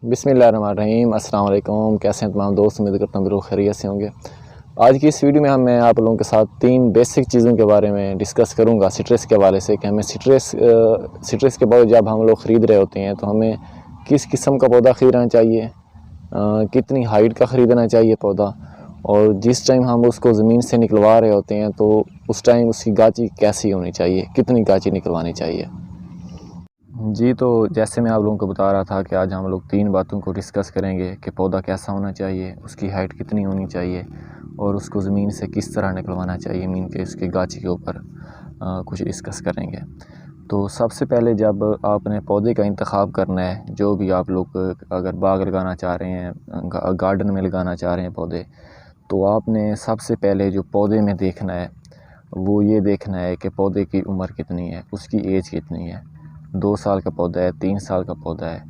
बिस्मिल्लाहिर्रहमानिर्रहीम। अस्सलाम वालेकुम। कैसे हैं तमाम दोस्त? उम्मीद करता हूँ बिल्कुल खैरियत से होंगे। आज की इस वीडियो में मैं आप लोगों के साथ 3 बेसिक चीज़ों के बारे में डिस्कस करूँगा स्ट्रेस के हवाले से कि हमें स्ट्रेस के पौधे जब हम लोग ख़रीद रहे होते हैं तो हमें किस किस्म का पौधा ख़रीदना चाहिए, कितनी हाइट का ख़रीदना चाहिए पौधा, और जिस टाइम हम उसको ज़मीन से निकलवा रहे होते हैं तो उस टाइम उसकी गाची कैसी होनी चाहिए, कितनी गाची निकलवानी चाहिए। जी, तो जैसे मैं आप लोगों को बता रहा था कि आज हम लोग 3 बातों को डिस्कस करेंगे कि पौधा कैसा होना चाहिए, उसकी हाइट कितनी होनी चाहिए और उसको ज़मीन से किस तरह निकलवाना चाहिए। मीन के उसके गाची के ऊपर कुछ डिस्कस करेंगे। तो सबसे पहले जब आपने पौधे का इंतखाब करना है, जो भी आप लोग अगर बाग लगाना चाह रहे हैं, गार्डन में लगाना चाह रहे हैं पौधे, तो आपने सबसे पहले जो पौधे में देखना है वो ये देखना है कि पौधे की उम्र कितनी है, उसकी एज कितनी है। 2 साल का पौधा है, 3 साल का पौधा है।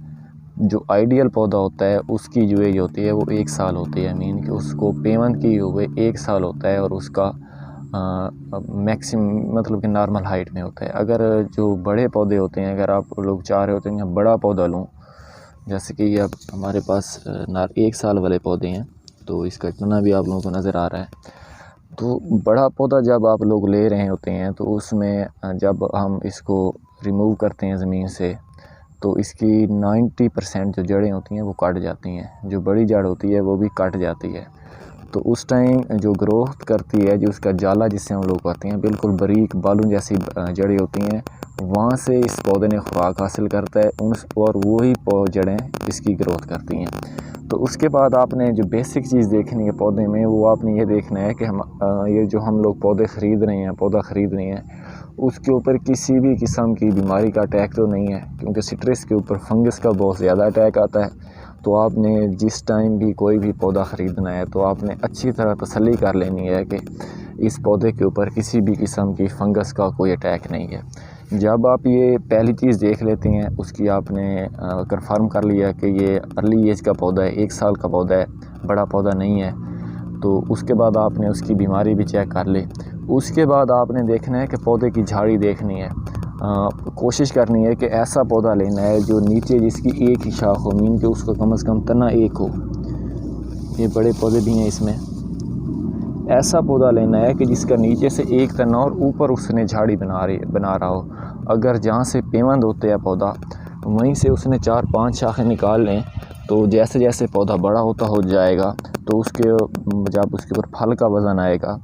जो आइडियल पौधा होता है उसकी जो एज होती है वो 1 साल होती है। मीन कि उसको पेमेंट की हुए 1 साल होता है और उसका मैक्सिमम मतलब कि नॉर्मल हाइट में होता है। अगर जो बड़े पौधे होते हैं, अगर आप लोग चाह रहे होते हैं बड़ा पौधा लूँ, जैसे कि अब हमारे पास 1 साल वाले पौधे हैं, तो इसका इतना भी आप लोगों को नज़र आ रहा है। तो बड़ा पौधा जब आप लोग ले रहे होते हैं तो उसमें जब हम इसको रिमूव करते हैं ज़मीन से तो इसकी 90% जो जड़ें होती हैं वो कट जाती हैं, जो बड़ी जड़ होती है वो भी कट जाती है। तो उस टाइम जो ग्रोथ करती है, जो उसका जाला जिससे हम लोग कहते हैं, बिल्कुल बारीक बालू जैसी जड़ें होती हैं, वहाँ से इस पौधे ने खुराक हासिल करता है और वही जड़ें इसकी ग्रोथ करती हैं। तो उसके बाद आपने जो बेसिक चीज़ देखनी है पौधे में, वो आपने ये देखना है कि ये जो हम लोग पौधे ख़रीद रहे हैं, पौधा ख़रीद रहे हैं, उसके ऊपर किसी भी किस्म की बीमारी का अटैक तो नहीं है, क्योंकि सिट्रस के ऊपर फंगस का बहुत ज़्यादा अटैक आता है। तो आपने जिस टाइम भी कोई भी पौधा ख़रीदना है तो आपने अच्छी तरह तसल्ली कर लेनी है कि इस पौधे के ऊपर किसी भी किस्म की फंगस का कोई अटैक नहीं है। जब आप ये पहली चीज़ देख लेते हैं, उसकी आपने कंफर्म कर लिया कि ये अर्ली एज का पौधा है, 1 साल का पौधा है, बड़ा पौधा नहीं है, तो उसके बाद आपने उसकी बीमारी भी चेक कर ली। उसके बाद आपने देखना है कि पौधे की झाड़ी देखनी है। कोशिश करनी है कि ऐसा पौधा लेना है जो नीचे जिसकी एक ही शाख हो, मीन के उसका कम से कम तना एक हो। ये बड़े पौधे भी हैं इसमें। ऐसा पौधा लेना है कि जिसका नीचे से एक तना और ऊपर उसने झाड़ी बना रहा हो। अगर जहाँ से पेवंद होते हैं पौधा, वहीं से उसने 4-5 शाखें निकाल लें, तो जैसे जैसे पौधा बड़ा होता हो जाएगा तो जब उसके ऊपर फल का वज़न आएगा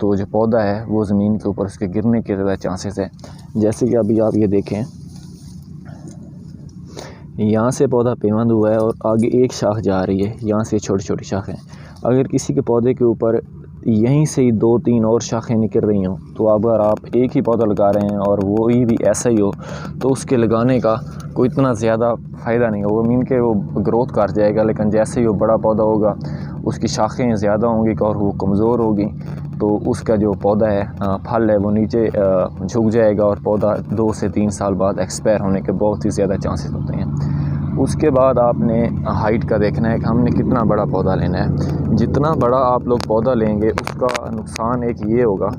तो जो पौधा है वो ज़मीन के ऊपर उसके गिरने के ज़्यादा चांसेस है। जैसे कि अभी आप ये देखें, यहाँ से पौधा पेवंद हुआ है और आगे एक शाख जा रही है, यहाँ से छोटी छोटी शाखें। अगर किसी के पौधे के ऊपर यहीं से ही 2-3 और शाखें निकल रही हों, तो अगर आप एक ही पौधा लगा रहे हैं और वही भी ऐसा ही हो, तो उसके लगाने का कोई इतना ज़्यादा फ़ायदा नहीं होगा। मीन के वो ग्रोथ कर जाएगा, लेकिन जैसे ही वो बड़ा पौधा होगा उसकी शाखें ज़्यादा होंगी और वो कमज़ोर होगी, तो उसका जो पौधा है, फल है, वो नीचे झुक जाएगा और पौधा 2 से 3 साल बाद एक्सपायर होने के बहुत ही ज़्यादा चांसेस होते हैं। उसके बाद आपने हाइट का देखना है कि हमने कितना बड़ा पौधा लेना है। जितना बड़ा आप लोग पौधा लेंगे उसका नुकसान एक ये होगा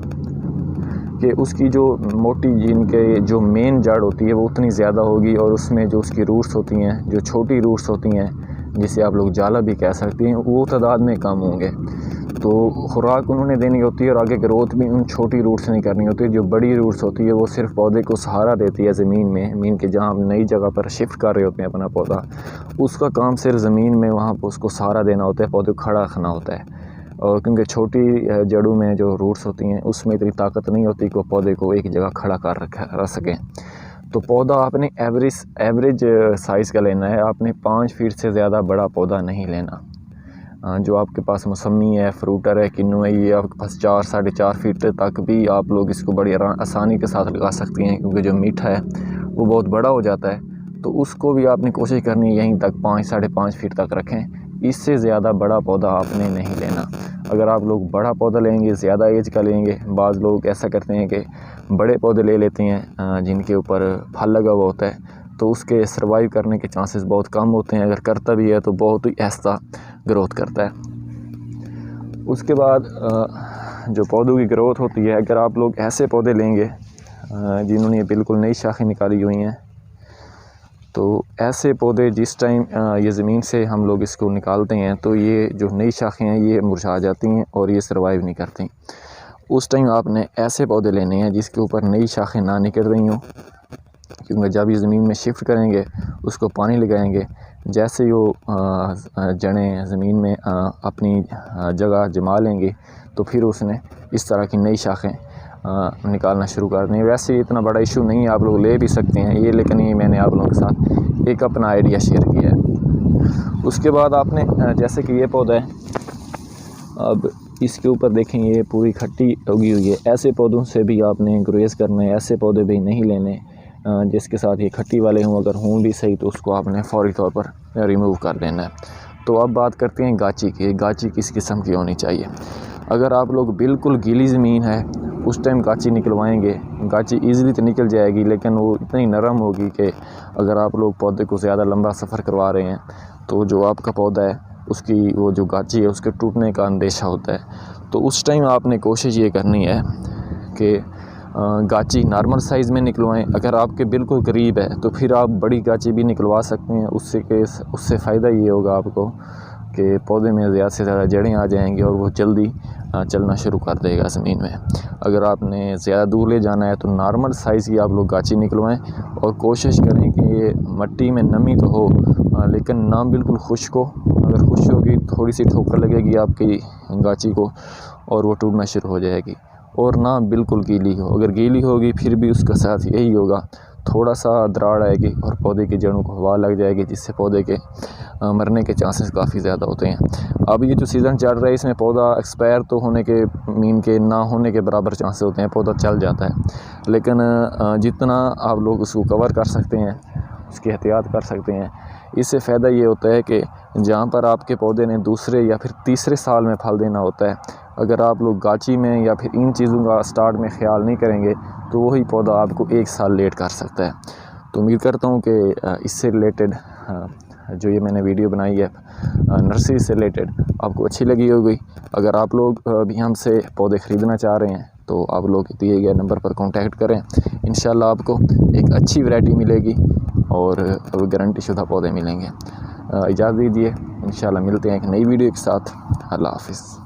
कि उसकी जो मोटी जिनके जो मेन जड़ होती है वो उतनी ज़्यादा होगी, और उसमें जो उसकी रूट्स होती हैं, जो छोटी रूट्स होती हैं, जिसे आप लोग जाला भी कह सकते हैं, वो तादाद में कम होंगे। तो खुराक उन्होंने देनी होती है और आगे ग्रोथ भी उन छोटी रूट्स नहीं करनी होती है। जो बड़ी रूट्स होती है वो सिर्फ पौधे को सहारा देती है ज़मीन में। मीन के जहाँ हम नई जगह पर शिफ्ट कर रहे होते हैं अपना पौधा, उसका काम सिर्फ ज़मीन में वहाँ पर उसको सहारा देना होता है, पौधे को खड़ा रखना होता है। और क्योंकि छोटी जड़ों में जो रूट्स होती हैं उसमें इतनी ताकत नहीं होती कि वो पौधे को एक जगह खड़ा कर रख सकें। तो पौधा आपने एवरेज साइज़ का लेना है। आपने 5 फीट से ज़्यादा बड़ा पौधा नहीं लेना। जो आपके पास मौसमी है, फ्रूटर है, किन्नू है, ये आपके पास 4-4.5 फीट तक भी आप लोग इसको बड़ी आसानी के साथ लगा सकती हैं, क्योंकि जो मीठा है वो बहुत बड़ा हो जाता है। तो उसको भी आपने कोशिश करनी है यहीं तक 5-5.5 फीट तक रखें। इससे ज़्यादा बड़ा पौधा आपने नहीं लेना। अगर आप लोग बड़ा पौधा लेंगे, ज़्यादा एज का लेंगे, बाज़ लोग ऐसा करते हैं कि बड़े पौधे ले लेते हैं जिनके ऊपर फल लगा हुआ होता है, तो उसके सर्वाइव करने के चांसेस बहुत कम होते हैं। अगर करता भी है तो बहुत ही आहिस्ता ग्रोथ करता है। उसके बाद जो पौधों की ग्रोथ होती है, अगर आप लोग ऐसे पौधे लेंगे जिन्होंने बिल्कुल नई शाखें निकाली हुई हैं, तो ऐसे पौधे जिस टाइम ये ज़मीन से हम लोग इसको निकालते हैं तो ये जो नई शाखें हैं ये मुरझा जाती हैं और ये सर्वाइव नहीं करती। उस टाइम आपने ऐसे पौधे लेने हैं जिसके ऊपर नई शाखें ना निकल रही हों, क्योंकि जब ये ज़मीन में शिफ्ट करेंगे, उसको पानी लगाएंगे, जैसे ही वो जड़ें ज़मीन में अपनी जगह जमा लेंगी तो फिर उसने इस तरह की नई शाखें निकालना शुरू कर दें। वैसे इतना बड़ा इशू नहीं है, आप लोग ले भी सकते हैं ये, लेकिन ये मैंने आप लोगों के साथ एक अपना आइडिया शेयर किया है। उसके बाद आपने जैसे कि ये पौधा है, अब इसके ऊपर देखें ये पूरी खट्टी उगी हुई है। ऐसे पौधों से भी आपने ग्रेज़ करना है, ऐसे पौधे भी नहीं लेने जिसके साथ ये खट्टी वाले हों, अगर हों भी सही तो उसको आपने फ़ौरी तौर पर रिमूव कर देना है। तो अब बात करते हैं गाची की। गाची किस किस्म की होनी चाहिए। अगर आप लोग बिल्कुल गीली ज़मीन है उस टाइम गाची निकलवाएंगे, गाची ईज़िली तो निकल जाएगी, लेकिन वो इतनी नरम होगी कि अगर आप लोग पौधे को ज़्यादा लंबा सफ़र करवा रहे हैं तो जो आपका पौधा है उसकी वो जो गाची है उसके टूटने का अंदेशा होता है। तो उस टाइम आपने कोशिश ये करनी है कि गाची नॉर्मल साइज़ में निकलवाएं। अगर आपके बिल्कुल करीब है तो फिर आप बड़ी गाची भी निकलवा सकते हैं। उससे फ़ायदा ये होगा आपको कि पौधे में ज़्यादा से ज़्यादा जड़ें आ जाएंगी और वो जल्दी चलना शुरू कर देगा ज़मीन में। अगर आपने ज़्यादा दूर ले जाना है तो नॉर्मल साइज़ की आप लोग गाची निकलवाएं और कोशिश करें कि ये मिट्टी में नमी तो हो लेकिन ना बिल्कुल खुश्क हो। अगर खुश्क होगी थोड़ी सी ठोकर लगेगी आपकी गाची को और वो टूटना शुरू हो जाएगी, और ना बिल्कुल गीली हो। अगर गीली होगी फिर भी उसका साथ यही होगा, थोड़ा सा दरार आएगी और पौधे की जड़ों को हवा लग जाएगी, जिससे पौधे के मरने के चांसेस काफ़ी ज़्यादा होते हैं। अब ये जो सीज़न चल रहा है इसमें पौधा एक्सपायर तो होने के मीन के ना होने के बराबर चांसेस होते हैं, पौधा चल जाता है। लेकिन जितना आप लोग उसको कवर कर सकते हैं, उसकी एहतियात कर सकते हैं, इससे फ़ायदा ये होता है कि जहाँ पर आपके पौधे ने दूसरे या फिर तीसरे साल में फल देना होता है, अगर आप लोग गाची में या फिर इन चीज़ों का स्टार्ट में ख्याल नहीं करेंगे तो वही पौधा आपको 1 साल लेट कर सकता है। तो उम्मीद करता हूँ कि इससे रिलेटेड जो ये मैंने वीडियो बनाई है नर्सरी से रिलेटेड आपको अच्छी लगी होगी। अगर आप लोग भी हमसे पौधे ख़रीदना चाह रहे हैं तो आप लोग दिए गए नंबर पर कांटेक्ट करें। इंशाल्लाह आपको एक अच्छी वैरायटी मिलेगी और गारंटी शुदा पौधे मिलेंगे। इजाज़त दीजिए, इंशाल्लाह मिलते हैं एक नई वीडियो के साथ। अल्लाह हाफ़िज़।